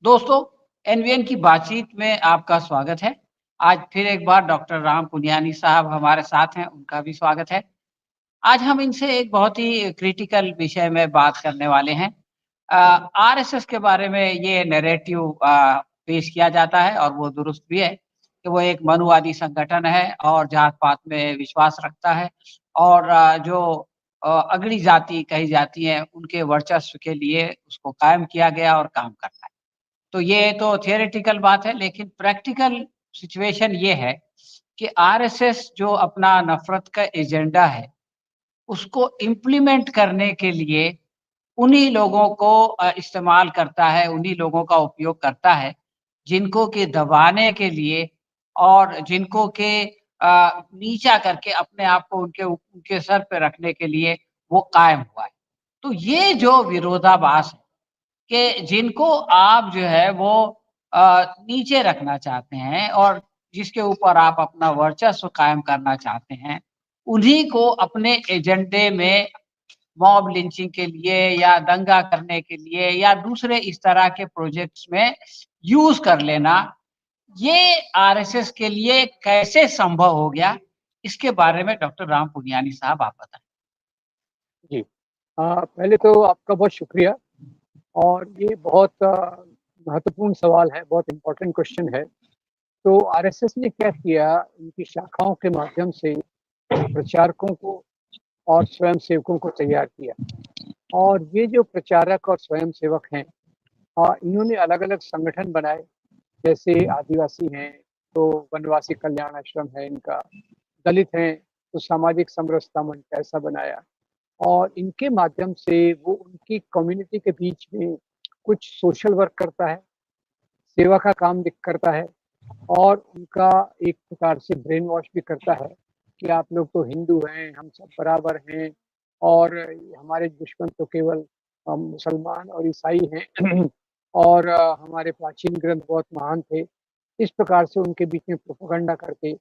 दोस्तों, एनवीएन की बातचीत में आपका स्वागत है। आज फिर एक बार डॉक्टर राम पुनियानी साहब हमारे साथ हैं, उनका भी स्वागत है। आज हम इनसे एक बहुत ही क्रिटिकल विषय में बात करने वाले हैं। आरएसएस के बारे में ये नैरेटिव पेश किया जाता है और वो दुरुस्त भी है कि वो एक मनुवादी संगठन है और जात-पात में विश्वास रखता है और जो अगड़ी जाति कही जाती है, उनके वर्चस्व के लिए उसको कायम किया गया और काम करता है। तो ये तो थियोरेटिकल बात है, लेकिन प्रैक्टिकल सिचुएशन ये है कि आरएसएस जो अपना नफ़रत का एजेंडा है, उसको इम्प्लीमेंट करने के लिए उन्हीं लोगों को इस्तेमाल करता है, उन्हीं लोगों का उपयोग करता है, जिनको कि दबाने के लिए और जिनको कि नीचा करके अपने आप को उनके सर पे रखने के लिए वो कायम हुआ है। तो ये जो विरोधाभास है कि जिनको आप जो है वो नीचे रखना चाहते हैं और जिसके ऊपर आप अपना वर्चस्व कायम करना चाहते हैं, उन्हीं को अपने एजेंडे में मॉब लिंचिंग के लिए या दंगा करने के लिए या दूसरे इस तरह के प्रोजेक्ट्स में यूज़ कर लेना, ये आरएसएस के लिए कैसे संभव हो गया? इसके बारे में डॉक्टर राम पुनियानी साहब आप बताएँ। जी। पहले तो आपका बहुत शुक्रिया और ये बहुत महत्वपूर्ण सवाल है, बहुत इम्पोर्टेंट क्वेश्चन है। तो आरएसएस ने क्या किया, उनकी शाखाओं के माध्यम से प्रचारकों को और स्वयंसेवकों को तैयार किया और ये जो प्रचारक और स्वयंसेवक हैं, इन्होंने अलग-अलग संगठन बनाए, जैसे आदिवासी हैं, तो वनवासी कल्याण आश्रम है इनका, दलित हैं, तो सामाजिक समरसता मंच ऐसा बनाया और इनके माध्यम से वो उनकी कम्युनिटी के बीच में कुछ सोशल वर्क करता है, सेवा का काम दिक करता है और उनका एक प्रकार से ब्रेन वॉश भी करता है कि आप लोग तो हिंदू हैं, हम सब बराबर हैं और हमारे दुश्मन तो केवल मुसलमान और ईसाई हैं और हमारे प्राचीन ग्रंथ बहुत महान थे। इस प्रकार से उनके बीच में प्रोपेगेंडा करके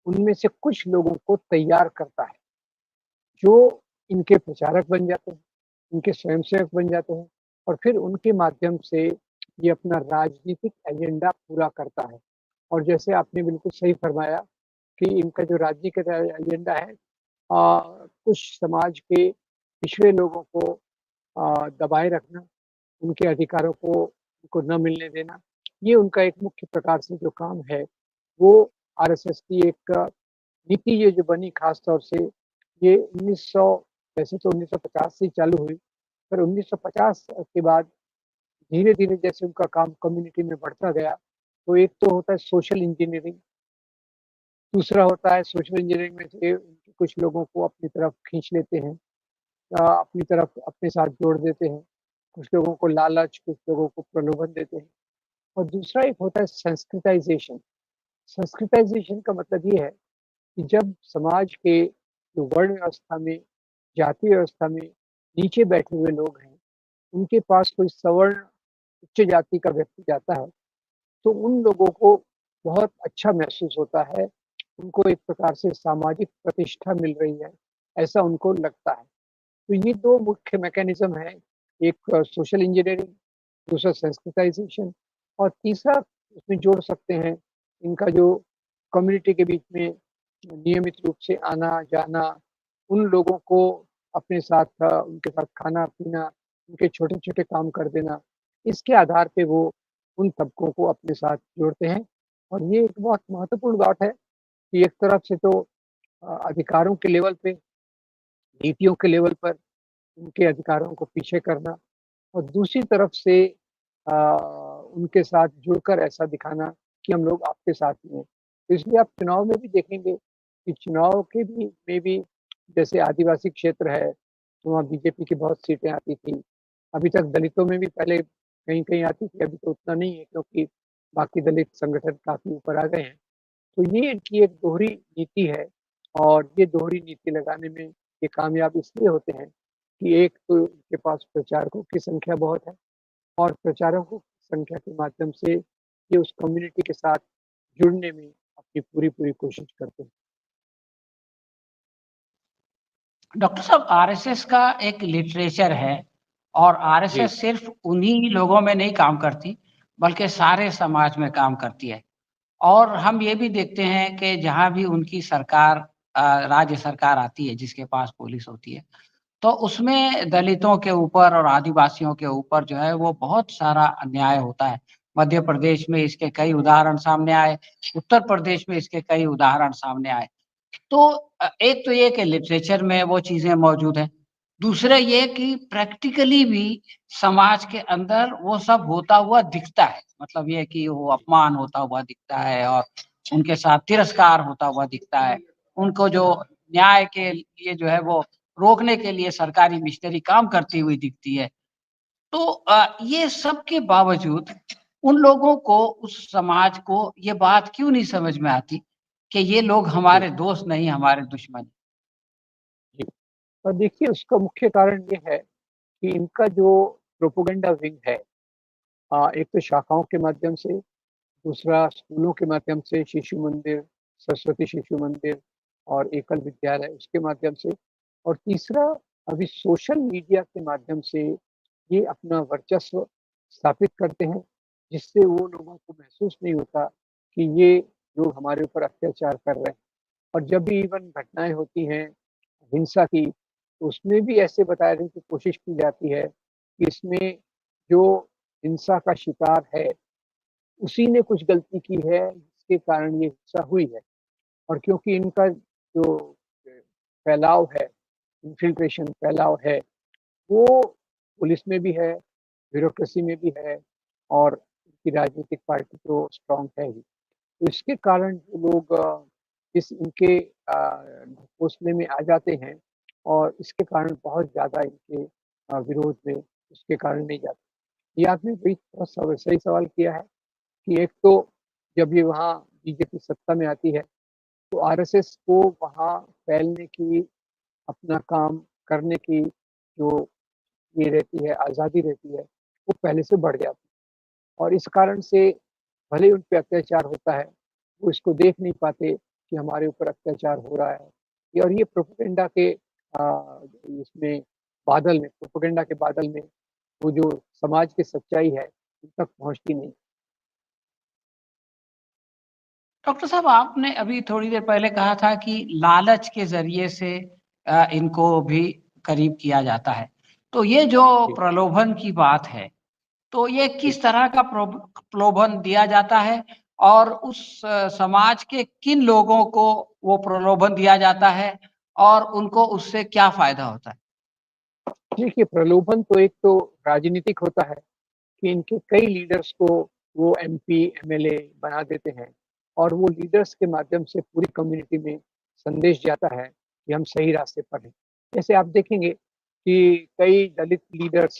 उनमें से कुछ लोगों को तैयार करता है, जो इनके प्रचारक बन जाते हैं, इनके स्वयंसेवक बन जाते हैं और फिर उनके माध्यम से ये अपना राजनीतिक एजेंडा पूरा करता है। और जैसे आपने बिल्कुल सही फरमाया कि इनका जो राजनीतिक एजेंडा है, कुछ समाज के पिछड़े लोगों को दबाए रखना, उनके अधिकारों को उनको न मिलने देना, ये उनका एक मुख्य प्रकार से जो काम है, वो आरएसएस की एक नीति ये जो बनी खास तौर से ये 1900, वैसे तो 1950 से ही चालू हुई, पर 1950 के बाद धीरे-धीरे जैसे उनका काम कम्युनिटी में बढ़ता गया, तो एक तो होता है सोशल इंजीनियरिंग, दूसरा होता है सोशल इंजीनियरिंग में से कुछ लोगों को अपनी तरफ खींच लेते हैं, अपनी तरफ अपने साथ जोड़ देते हैं, कुछ लोगों को लालच, कुछ लोगों को प्रलोभन देते हैं और दूसरा एक होता है संस्कृताइज़ेशन। संस्कृताइज़ेशन का मतलब ये है कि जब समाज के जो वर्ण व्यवस्था में, जाति व्यवस्था में नीचे बैठे हुए लोग हैं, उनके पास कोई सवर्ण उच्च जाति का व्यक्ति जाता है, तो उन लोगों को बहुत अच्छा महसूस होता है, उनको एक प्रकार से सामाजिक प्रतिष्ठा मिल रही है, ऐसा उनको लगता है। तो ये 2 मुख्य मैकेनिज़्म हैं, एक सोशल इंजीनियरिंग, दूसरा सेंसिटाइज़ेशन और तीसरा उसमें जोड़ सकते हैं, इनका जो कम्युनिटी के बीच में नियमित रूप से आना-जाना, उन लोगों को अपने साथ उनके साथ खाना-पीना, उनके छोटे-छोटे काम कर देना, इसके आधार पे वो उन तबकों को अपने साथ जोड़ते हैं और ये एक बहुत महत्वपूर्ण बात है कि एक तरफ से तो अधिकारों के लेवल पे, नीतियों के लेवल पर उनके अधिकारों को पीछे करना और दूसरी तरफ से उनके साथ जुड़कर ऐसा दिखाना कि हम लोग आपके साथ में हैं। तो इसलिए आप चुनाव में भी देखेंगे कि चुनाव के भी में भी जैसे आदिवासी क्षेत्र है, तो वहाँ बीजेपी की बहुत सीटें आती थी। अभी तक दलितों में भी पहले कहीं-कहीं आती थी, अभी तो उतना नहीं है क्योंकि बाकी दलित संगठन काफ़ी ऊपर आ गए हैं। तो ये इनकी एक दोहरी नीति है और ये दोहरी नीति लगाने में ये कामयाब इसलिए होते हैं कि एक तो इनके पास प्रचारकों की संख्या बहुत है और प्रचारकों की संख्या के माध्यम से ये उस कम्युनिटी के साथ जुड़ने में अपनी पूरी-पूरी कोशिश करते हैं। डॉक्टर साहब, आरएसएस का एक लिटरेचर है और जी, आरएसएस सिर्फ उन्हीं लोगों में नहीं काम करती, बल्कि सारे समाज में काम करती है। और हम ये भी देखते हैं कि जहाँ भी उनकी सरकार राज्य सरकार आती है जिसके पास पुलिस होती है, तो उसमें दलितों के ऊपर और आदिवासियों के ऊपर जो है वो बहुत सारा अन्याय होता है। मध्य प्रदेश में इसके कई उदाहरण सामने आए, उत्तर प्रदेश में इसके कई उदाहरण सामने आए। तो एक तो ये कि लिटरेचर में वो चीज़ें मौजूद हैं। दूसरा ये कि प्रैक्टिकली भी समाज के अंदर वो सब होता हुआ दिखता है। मतलब ये कि वो अपमान होता हुआ दिखता है और उनके साथ तिरस्कार होता हुआ दिखता है। उनको जो न्याय के लिए जो है वो रोकने के लिए सरकारी मिशनरी काम करती हुई दिखती है। तो ये सब के बावजूद उन लोगों को, उस समाज को ये बात क्यों नहीं समझ में आती कि ये लोग जी, हमारे दोस्त नहीं, हमारे दुश्मन हैं? जी। और देखिए उसका मुख्य कारण ये है कि इनका जो प्रोपेगेंडा विंग है एक तो शाखाओं के माध्यम से, दूसरा स्कूलों के माध्यम से शिशु मंदिर, सरस्वती शिशु मंदिर और एकल विद्यालय उसके माध्यम से और तीसरा अभी सोशल मीडिया के माध्यम से ये अपना वर्चस्व स्थापित करते हैं, जिससे वो लोगों को महसूस नहीं होता कि ये लोग हमारे ऊपर अत्याचार कर रहे हैं। और जब भी इवन घटनाएँ होती हैं हिंसा की, तो उसमें भी ऐसे बताने की कोशिश की जाती है कि इसमें जो हिंसा का शिकार है, उसी ने कुछ गलती की है, जिसके कारण ये हिंसा हुई है। और क्योंकि इनका जो फैलाव है, इन्फिल्ट्रेशन फैलाव है, वो पुलिस में भी है, ब्यूरोक्रेसी में भी है और उनकी राजनीतिक पार्टी तो स्ट्रॉन्ग है ही। तो इसके कारण जो लोग इस इनके घोंसले में आ जाते हैं और इसके कारण बहुत ज़्यादा इनके विरोध में उसके कारण नहीं जाते। ये आपने भी बहुत सही सवाल किया है कि एक तो जब ये वहाँ बीजेपी सत्ता में आती है, तो आरएसएस को वहाँ फैलने की, अपना काम करने की जो ये रहती है, आज़ादी रहती है, वो पहले से बढ़ जाती है और इस कारण से भले ही उन पे अत्याचार होता है, वो इसको देख नहीं पाते कि हमारे ऊपर अत्याचार हो रहा है। ये और ये प्रोपेगेंडा के इसमें बादल में प्रोपेगेंडा के बादल में वो जो समाज की सच्चाई है, उन तक पहुँचती नहीं। डॉक्टर साहब, आपने अभी थोड़ी देर पहले कहा था कि लालच के ज़रिए से इनको भी करीब किया जाता है। तो ये जो जी, प्रलोभन की बात है, तो ये जी। किस तरह का प्रलोभन दिया जाता है और उस समाज के किन लोगों को वो प्रलोभन दिया जाता है और उनको उससे क्या फ़ायदा होता है? देखिए, प्रलोभन तो एक तो राजनीतिक होता है कि इनके कई लीडर्स को वो एमपी, एमएलए बना देते हैं और वो लीडर्स के माध्यम से पूरी कम्युनिटी में संदेश जाता है कि हम सही रास्ते पर हैं। जैसे आप देखेंगे कि कई दलित लीडर्स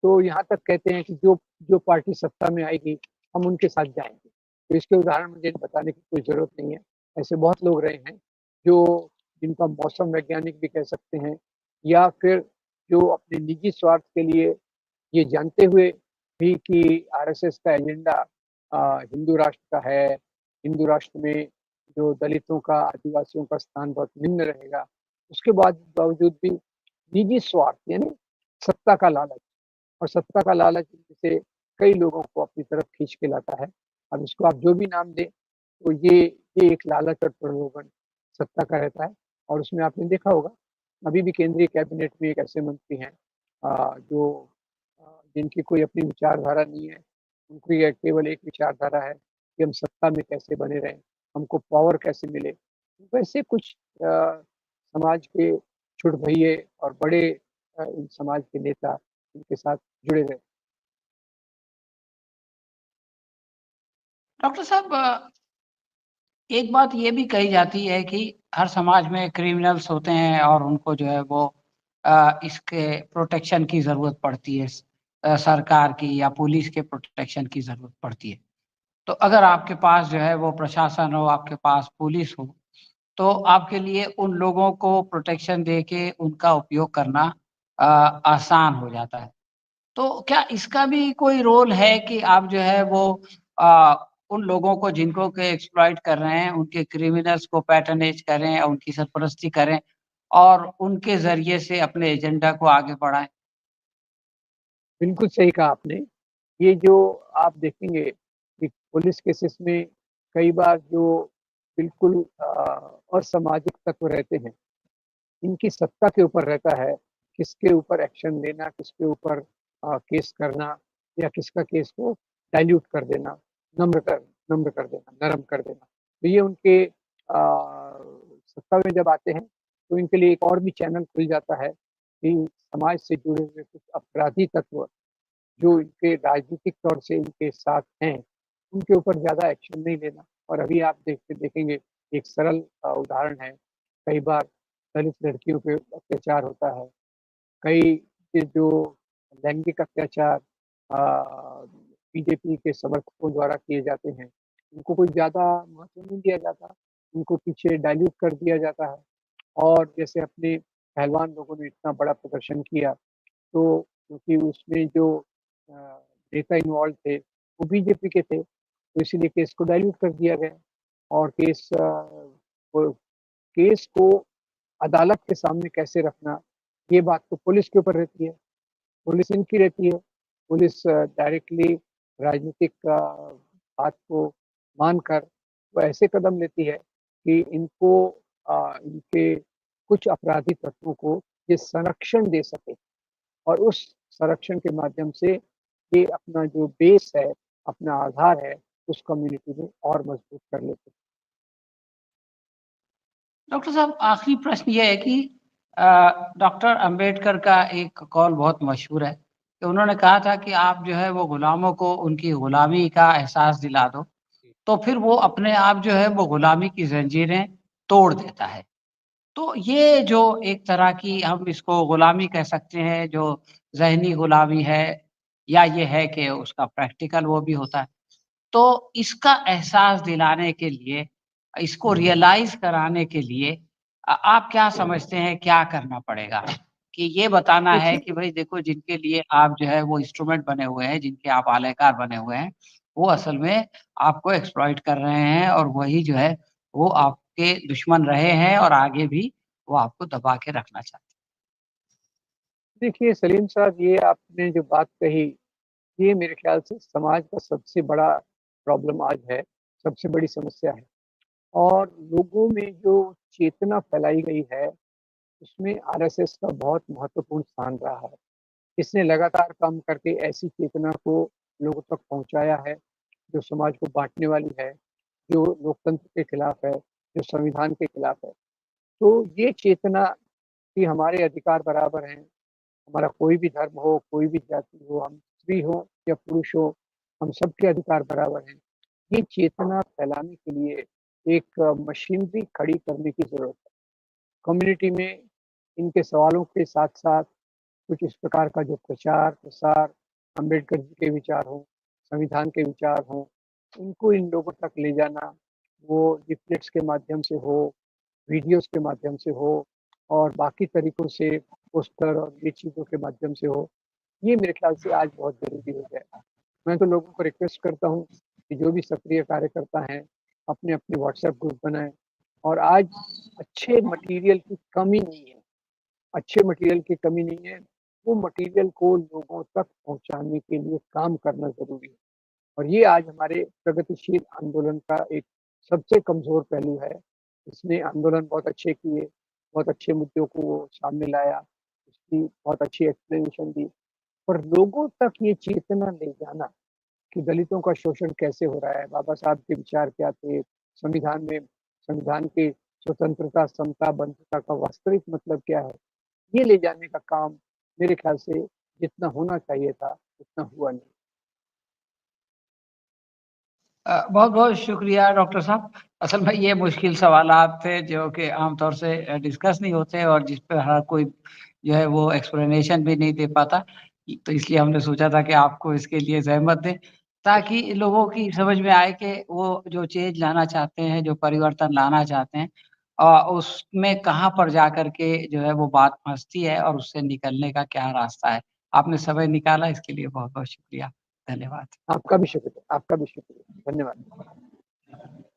तो यहाँ तक कहते हैं कि जो जो पार्टी सत्ता में आएगी, हम उनके साथ जाएँगे। तो इसके उदाहरण मुझे बताने की कोई ज़रूरत नहीं है। ऐसे बहुत लोग रहे हैं जो जिनका मौसम वैज्ञानिक भी कह सकते हैं या फिर जो अपने निजी स्वार्थ के लिए ये जानते हुए भी कि आरएसएस का एजेंडा हिंदू राष्ट्र का है, हिंदू राष्ट्र में जो दलितों का, आदिवासियों का स्थान बहुत निम्न रहेगा, उसके बावजूद भी निजी स्वार्थ यानी सत्ता का लालच और सत्ता का लालच जैसे कई लोगों को अपनी तरफ खींच के लाता है। अब इसको आप जो भी नाम दें, तो ये एक लालच और प्रलोभन सत्ता का रहता है और उसमें आपने देखा होगा, अभी भी केंद्रीय कैबिनेट में एक ऐसे मंत्री हैं जो जिनकी कोई अपनी विचारधारा नहीं है। उनकी ये केवल एक विचारधारा है कि हम सत्ता में कैसे बने रहें, हमको पावर कैसे मिले। वैसे कुछ समाज के छुट-भइये और बड़े इन समाज के नेता इनके साथ जुड़े रहे। डॉक्टर साहब, एक बात ये भी कही जाती है कि हर समाज में क्रिमिनल्स होते हैं और उनको जो है वो इसके प्रोटेक्शन की ज़रूरत पड़ती है। सरकार की या पुलिस के प्रोटेक्शन की ज़रूरत पड़ती है। तो अगर आपके पास जो है वो प्रशासन हो, आपके पास पुलिस हो, तो आपके लिए उन लोगों को प्रोटेक्शन देके उनका उपयोग करना आसान हो जाता है। तो क्या इसका भी कोई रोल है कि आप जो है वो अ, उन लोगों को जिनको के एक्सप्लॉइट कर रहे हैं, उनके क्रिमिनल्स को पैट्रोनेज करें, उनकी सरपरस्ती करें और उनके ज़रिए से अपने एजेंडा को आगे बढ़ाएँ? बिल्कुल सही कहा आपने ये जो आप देखेंगे कि पुलिस केसेस में कई बार जो बिल्कुल असामाजिक तत्व रहते हैं, इनकी सत्ता के ऊपर रहता है, किसके ऊपर एक्शन लेना, किसके ऊपर केस करना या किसका केस को डाइल्यूट कर देना, नम्र कर देना, नरम कर देना। तो ये उनके सत्ता में जब आते हैं, तो इनके लिए एक और भी चैनल खुल जाता है कि समाज से जुड़े हुए कुछ अपराधी तत्व जो इनके राजनीतिक तौर से इनके साथ हैं, उनके ऊपर ज़्यादा एक्शन नहीं लेना। और अभी आप देखेंगे एक सरल उदाहरण है, कई बार दलित लड़कियों पे अत्याचार होता है, कई ये जो लैंगिक अत्याचार बीजेपी के समर्थकों द्वारा किए जाते हैं, उनको कोई ज़्यादा महत्व नहीं दिया जाता, उनको पीछे डाइल्यूट कर दिया जाता है। और जैसे अपने पहलवान लोगों ने इतना बड़ा प्रदर्शन किया, तो क्योंकि उसमें जो अ, नेता इन्वॉल्व थे, वो बीजेपी के थे, तो इसीलिए केस को डाइल्यूट कर दिया गया और वो केस को अदालत के सामने कैसे रखना, ये बात तो पुलिस के ऊपर रहती है, पुलिस इनकी रहती है। पुलिस डायरेक्टली राजनीतिक बात को मानकर वो ऐसे कदम लेती है कि इनके कुछ अपराधी तत्वों को ये संरक्षण दे सके और उस संरक्षण के माध्यम से ये अपना जो बेस है, अपना आधार है, उस कम्युनिटी में और मजबूत कर लेते हैं। डॉक्टर साहब आखिरी प्रश्न ये है कि डॉक्टर अंबेडकर का एक कौल बहुत मशहूर है कि उन्होंने कहा था कि आप जो है वो गुलामों को उनकी गुलामी का एहसास दिला दो, तो फिर वो अपने आप जो है वो गुलामी की ज़ंजीरें तोड़ देता है। तो ये जो एक तरह की हम इसको गुलामी कह सकते हैं, जो ज़हनी गुलामी है या ये है कि उसका प्रैक्टिकल वो भी होता है। तो इसका एहसास दिलाने के लिए, इसको रियलाइज़ कराने के लिए आप क्या समझते हैं क्या करना पड़ेगा? कि ये बताना है देखिए कि भई देखो जिनके लिए आप जो है वो इंस्ट्रूमेंट बने हुए हैं, जिनके आप आलयकार बने हुए हैं, वो असल में आपको एक्सप्लॉइट कर रहे हैं और वही जो है वो आपके दुश्मन रहे हैं और आगे भी वो आपको दबा के रखना चाहते हैं। देखिए सलीम साहब, ये आपने जो बात कही, ये मेरे ख़्याल से समाज का सबसे बड़ा प्रॉब्लम आज है, सबसे बड़ी समस्या है। और लोगों में जो चेतना फैलाई गई है, उसमें आरएसएस का बहुत महत्वपूर्ण स्थान रहा है। इसने लगातार काम करके ऐसी चेतना को लोगों तक पहुँचाया है, जो समाज को बाँटने वाली है, जो लोकतंत्र के खिलाफ है, जो संविधान के खिलाफ है। तो ये चेतना कि हमारे अधिकार बराबर हैं, हमारा कोई भी धर्म हो, कोई भी जाति हो, हम स्त्री हो या पुरुष हो, हम सबके अधिकार बराबर हैं। ये चेतना फैलाने के लिए एक मशीनरी खड़ी करने की ज़रूरत है। कम्युनिटी में इनके सवालों के साथ-साथ कुछ इस प्रकार का जो प्रचार-प्रसार अम्बेडकर जी के विचार हों, संविधान के विचार हों, उनको इन लोगों तक ले जाना, वो लिफ़लेट्स के माध्यम से हो, वीडियोज़ के माध्यम से हो और बाकी तरीकों से पोस्टर और ये चीज़ों के माध्यम से हो, ये मेरे ख़्याल से आज बहुत ज़रूरी हो गया है। मैं तो लोगों को रिक्वेस्ट करता हूँ कि जो भी सक्रिय कार्यकर्ता हैं, अपने-अपने व्हाट्सएप ग्रुप बनाएँ और आज अच्छे मटीरियल की कमी नहीं है। अच्छे मटेरियल की कमी नहीं है, वो मटेरियल को लोगों तक पहुँचाने के लिए काम करना ज़रूरी है। और ये आज हमारे प्रगतिशील आंदोलन का एक सबसे कमज़ोर पहलू है। इसने आंदोलन बहुत अच्छे किए, बहुत अच्छे मुद्दों को वो सामने लाया, उसकी बहुत अच्छी एक्सप्लेनेशन दी, पर लोगों तक ये चेतना ले जाना कि दलितों का शोषण कैसे हो रहा है, बाबा साहब के विचार क्या थे, संविधान के स्वतंत्रता, समता, बंधुता का वास्तविक मतलब क्या है? ये ले जाने का काम मेरे ख़्याल से जितना होना चाहिए था, उतना हुआ नहीं। बहुत-बहुत शुक्रिया डॉक्टर साहब। असल में ये मुश्किल सवालात थे जो कि आम तौर से डिस्कस नहीं होते और जिस पे हर कोई जो है वो एक्सप्लेनेशन भी नहीं दे पाता। तो इसलिए हमने सोचा था कि आपको इसके लिए ज़हमत दें, ताकि लोगों की समझ में आए कि वो जो चेंज लाना चाहते हैं, जो परिवर्तन लाना चाहते हैं उसमें कहाँ पर जाकर के जो है वो बात फँसती है और उससे निकलने का क्या रास्ता है। आपने समय निकाला इसके लिए बहुत-बहुत शुक्रिया। धन्यवाद। आपका भी शुक्रिया, आपका भी शुक्रिया। धन्यवाद।